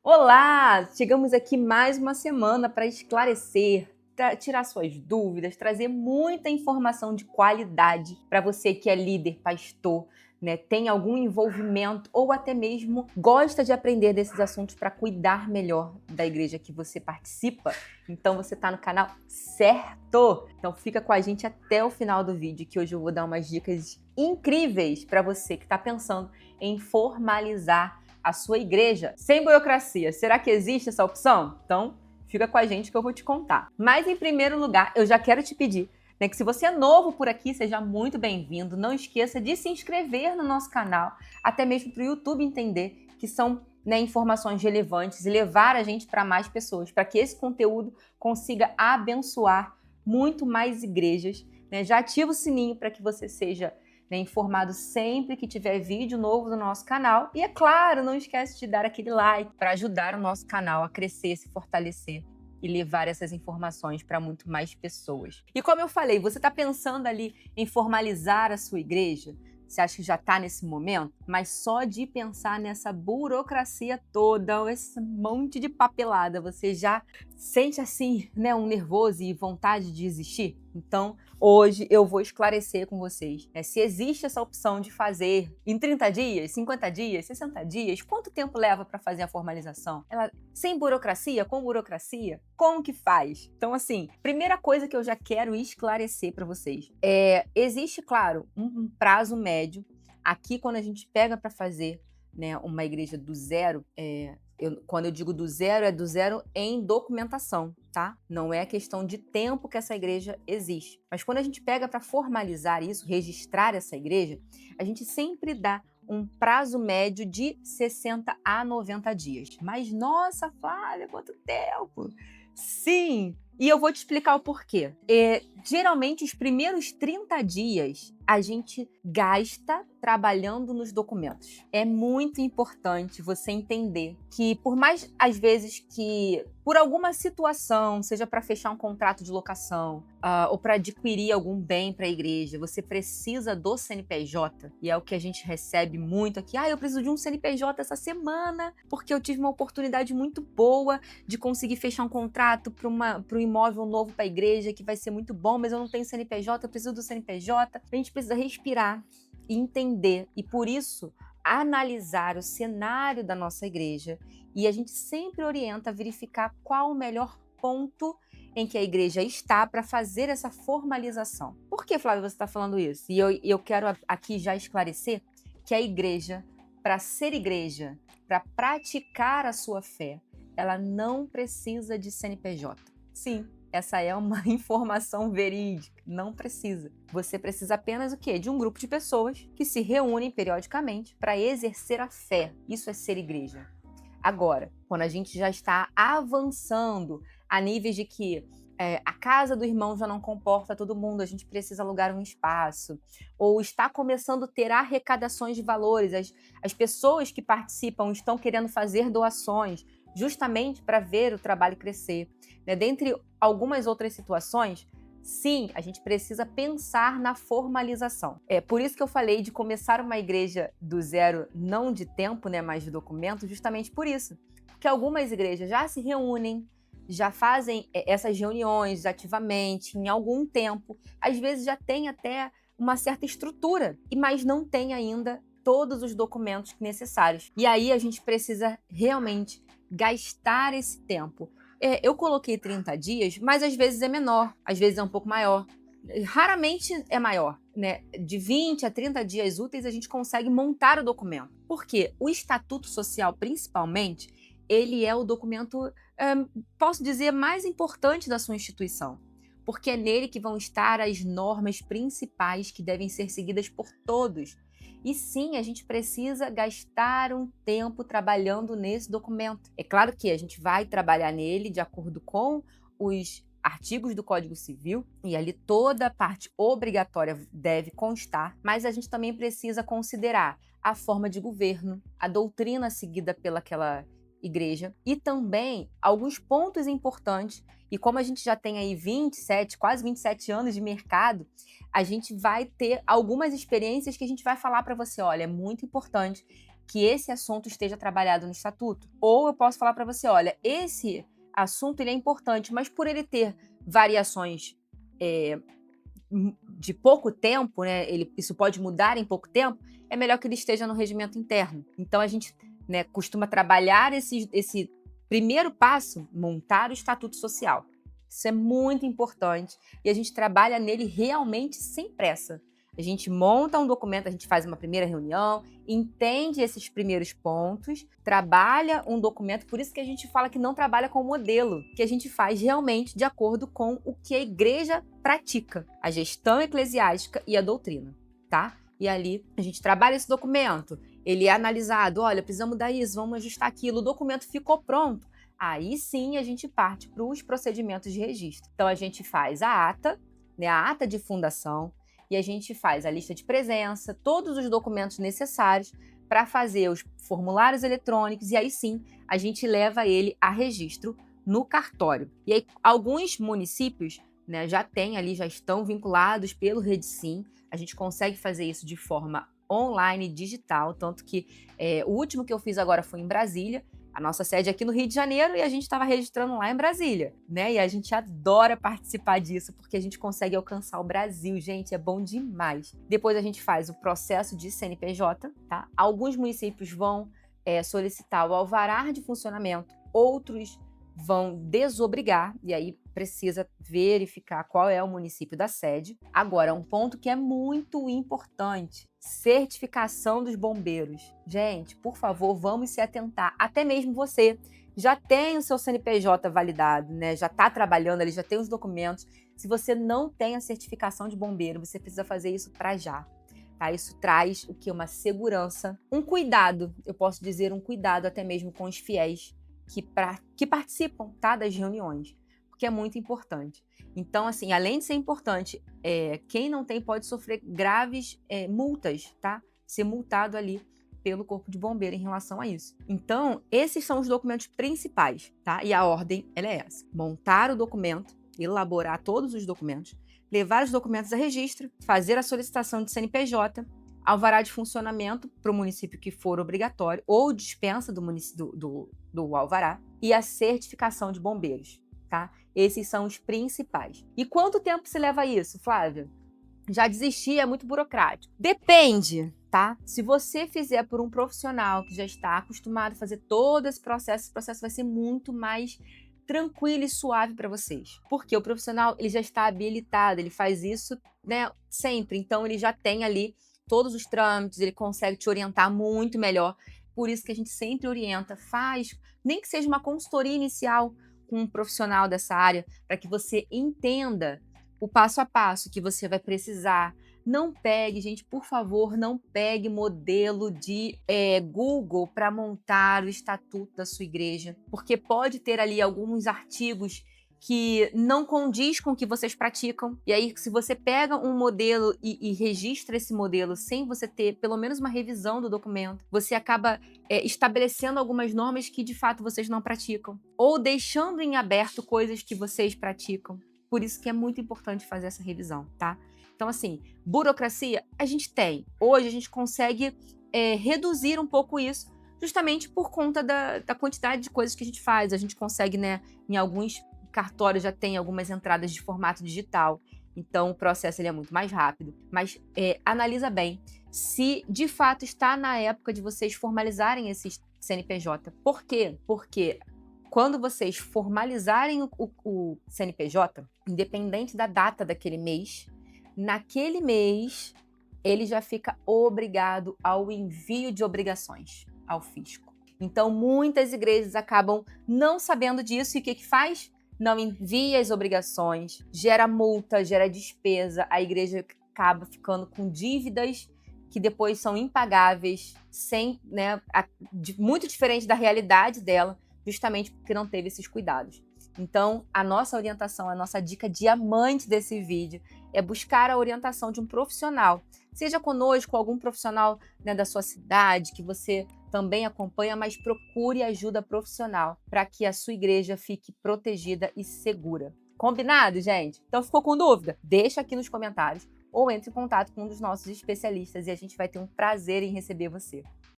Olá! Chegamos aqui mais uma semana para esclarecer, tirar suas dúvidas, trazer muita informação de qualidade para você que é líder, pastor, né, tem algum envolvimento ou até mesmo gosta de aprender desses assuntos para cuidar melhor da igreja que você participa. Então você está no canal certo! Então fica com a gente até o final do vídeo, que hoje eu vou dar umas dicas incríveis para você que está pensando em formalizar a sua igreja sem burocracia. Será que existe essa opção? Então, fica com a gente que eu vou te contar. Mas, em primeiro lugar, eu já quero te pedir, né, que se você é novo por aqui, seja muito bem-vindo. Não esqueça de se inscrever no nosso canal, até mesmo para o YouTube entender que são, né, informações relevantes e levar a gente para mais pessoas, para que esse conteúdo consiga abençoar muito mais igrejas. Né? Já ativa o sininho para que você seja, né, informado sempre que tiver vídeo novo no nosso canal. E é claro, não esquece de dar aquele like para ajudar o nosso canal a crescer, se fortalecer e levar essas informações para muito mais pessoas. E como eu falei, você está pensando ali em formalizar a sua igreja? Você acha que já está nesse momento? Mas só de pensar nessa burocracia toda, esse monte de papelada, você já sente assim, né, um nervoso e vontade de desistir? Então, hoje eu vou esclarecer com vocês, né, se existe essa opção de fazer em 30 dias, 50 dias, 60 dias, quanto tempo leva para fazer a formalização? Ela sem burocracia, com burocracia? Como que faz? Então, assim, primeira coisa que eu já quero esclarecer para vocês existe, claro, um prazo médio. Aqui, quando a gente pega para fazer, né, uma igreja do zero, quando eu digo do zero, é do zero em documentação, tá? Não é questão de tempo que essa igreja existe. Mas quando a gente pega para formalizar isso, registrar essa igreja, a gente sempre dá um prazo médio de 60 a 90 dias. Mas, nossa, Flávia, quanto tempo! Sim! E eu vou te explicar o porquê. Geralmente, os primeiros 30 dias a gente gasta trabalhando nos documentos. É muito importante você entender que, por mais, às vezes, que por alguma situação, seja para fechar um contrato de locação ou para adquirir algum bem para a igreja, você precisa do CNPJ, e é o que a gente recebe muito aqui. Eu preciso de um CNPJ essa semana, porque eu tive uma oportunidade muito boa de conseguir fechar um contrato para um imóvel novo para a igreja, que vai ser muito bom, mas eu não tenho CNPJ, eu preciso do CNPJ. A gente precisa respirar e entender, e por isso analisar o cenário da nossa igreja, e a gente sempre orienta a verificar qual o melhor ponto em que a igreja está para fazer essa formalização. Por que, Flávia, você está falando isso? E eu quero aqui já esclarecer que a igreja, para ser igreja, para praticar a sua fé, ela não precisa de CNPJ. Sim, essa é uma informação verídica, não precisa. Você precisa apenas o quê? De um grupo de pessoas que se reúnem periodicamente para exercer a fé. Isso é ser igreja. Agora, quando a gente já está avançando a níveis de que a casa do irmão já não comporta todo mundo, a gente precisa alugar um espaço, ou está começando a ter arrecadações de valores, as pessoas que participam estão querendo fazer doações, justamente para ver o trabalho crescer. Né? Dentre algumas outras situações, sim, a gente precisa pensar na formalização. É por isso que eu falei de começar uma igreja do zero, não de tempo, né, mas de documento, justamente por isso. Porque algumas igrejas já se reúnem, já fazem essas reuniões ativamente, em algum tempo. Às vezes já tem até uma certa estrutura, mas não tem ainda todos os documentos necessários. E aí a gente precisa realmente gastar esse tempo. Eu coloquei 30 dias, mas às vezes é menor, às vezes é um pouco maior. Raramente é maior, né? De 20 a 30 dias úteis a gente consegue montar o documento. Por quê? O Estatuto Social, principalmente, ele é o documento, posso dizer, mais importante da sua instituição. Porque é nele que vão estar as normas principais que devem ser seguidas por todos. E sim, a gente precisa gastar um tempo trabalhando nesse documento. É claro que a gente vai trabalhar nele de acordo com os artigos do Código Civil, e ali toda a parte obrigatória deve constar, mas a gente também precisa considerar a forma de governo, a doutrina seguida pelaquela igreja e também alguns pontos importantes. E como a gente já tem aí quase 27 anos de mercado, a gente vai ter algumas experiências que a gente vai falar para você, olha, é muito importante que esse assunto esteja trabalhado no estatuto. Ou eu posso falar para você, olha, esse assunto ele é importante, mas por ele ter variações de pouco tempo, né, isso pode mudar em pouco tempo, é melhor que ele esteja no regimento interno. Então a gente, né, costuma trabalhar esse primeiro passo, montar o estatuto social. Isso é muito importante e a gente trabalha nele realmente sem pressa. A gente monta um documento, a gente faz uma primeira reunião, entende esses primeiros pontos, trabalha um documento, por isso que a gente fala que não trabalha com modelo, que a gente faz realmente de acordo com o que a igreja pratica, a gestão eclesiástica e a doutrina, tá? E ali a gente trabalha esse documento, ele é analisado, olha, precisamos mudar isso, vamos ajustar aquilo, o documento ficou pronto. Aí sim a gente parte para os procedimentos de registro. Então a gente faz a ata, né, a ata de fundação, e a gente faz a lista de presença, todos os documentos necessários para fazer os formulários eletrônicos, e aí sim a gente leva ele a registro no cartório. E aí alguns municípios, né, já estão vinculados pelo Redsim, a gente consegue fazer isso de forma online, digital, tanto que o último que eu fiz agora foi em Brasília. A nossa sede é aqui no Rio de Janeiro e a gente estava registrando lá em Brasília, né? E a gente adora participar disso, porque a gente consegue alcançar o Brasil, gente, é bom demais. Depois a gente faz o processo de CNPJ, tá? Alguns municípios vão solicitar o alvará de funcionamento, outros vão desobrigar, e aí precisa verificar qual é o município da sede. Agora, um ponto que é muito importante: certificação dos bombeiros. Gente, por favor, vamos se atentar. Até mesmo você já tem o seu CNPJ validado, né? Já está trabalhando ali, já tem os documentos. Se você não tem a certificação de bombeiro, você precisa fazer isso para já. Tá? Isso traz o que? Uma segurança, um cuidado, eu posso dizer um cuidado até mesmo com os fiéis que participam, tá, das reuniões, porque é muito importante. Então, assim, além de ser importante, quem não tem pode sofrer graves multas, tá? Ser multado ali pelo Corpo de Bombeiro em relação a isso. Então, esses são os documentos principais, tá? E a ordem, ela é essa: montar o documento, elaborar todos os documentos, levar os documentos a registro, fazer a solicitação de CNPJ, alvará de funcionamento para o município que for obrigatório, ou dispensa do alvará, e a certificação de bombeiros, tá? Esses são os principais. E quanto tempo se leva isso, Flávia? Já desisti, é muito burocrático. Depende, tá? Se você fizer por um profissional que já está acostumado a fazer todo esse processo vai ser muito mais tranquilo e suave para vocês. Porque o profissional, ele já está habilitado, ele faz isso, né, sempre. Então, ele já tem ali todos os trâmites, ele consegue te orientar muito melhor. Por isso que a gente sempre orienta, faz, nem que seja uma consultoria inicial com um profissional dessa área, para que você entenda o passo a passo que você vai precisar. Não pegue, gente, por favor, não pegue modelo de Google para montar o estatuto da sua igreja, porque pode ter ali alguns artigos que não condiz com o que vocês praticam. E aí, se você pega um modelo e registra esse modelo sem você ter pelo menos uma revisão do documento, você acaba estabelecendo algumas normas que de fato vocês não praticam, ou deixando em aberto coisas que vocês praticam. Por isso que é muito importante fazer essa revisão, tá? Então, assim, burocracia a gente tem. Hoje a gente consegue reduzir um pouco isso, justamente por conta da quantidade de coisas que a gente faz. A gente consegue, né, em alguns cartórios já tem algumas entradas de formato digital, então o processo ele é muito mais rápido. Mas analisa bem se de fato está na época de vocês formalizarem esse CNPJ. Por quê? Porque quando vocês formalizarem o CNPJ, independente da data daquele mês, naquele mês ele já fica obrigado ao envio de obrigações ao fisco. Então, muitas igrejas acabam não sabendo disso e o que faz? Não envia as obrigações, gera multa, gera despesa, a igreja acaba ficando com dívidas que depois são impagáveis, muito diferente da realidade dela, justamente porque não teve esses cuidados. Então, a nossa orientação, a nossa dica diamante desse vídeo é buscar a orientação de um profissional. Seja conosco, algum profissional, né, da sua cidade, que você também acompanha, mas procure ajuda profissional para que a sua igreja fique protegida e segura. Combinado, gente? Então, ficou com dúvida? Deixa aqui nos comentários ou entre em contato com um dos nossos especialistas e a gente vai ter um prazer em receber você.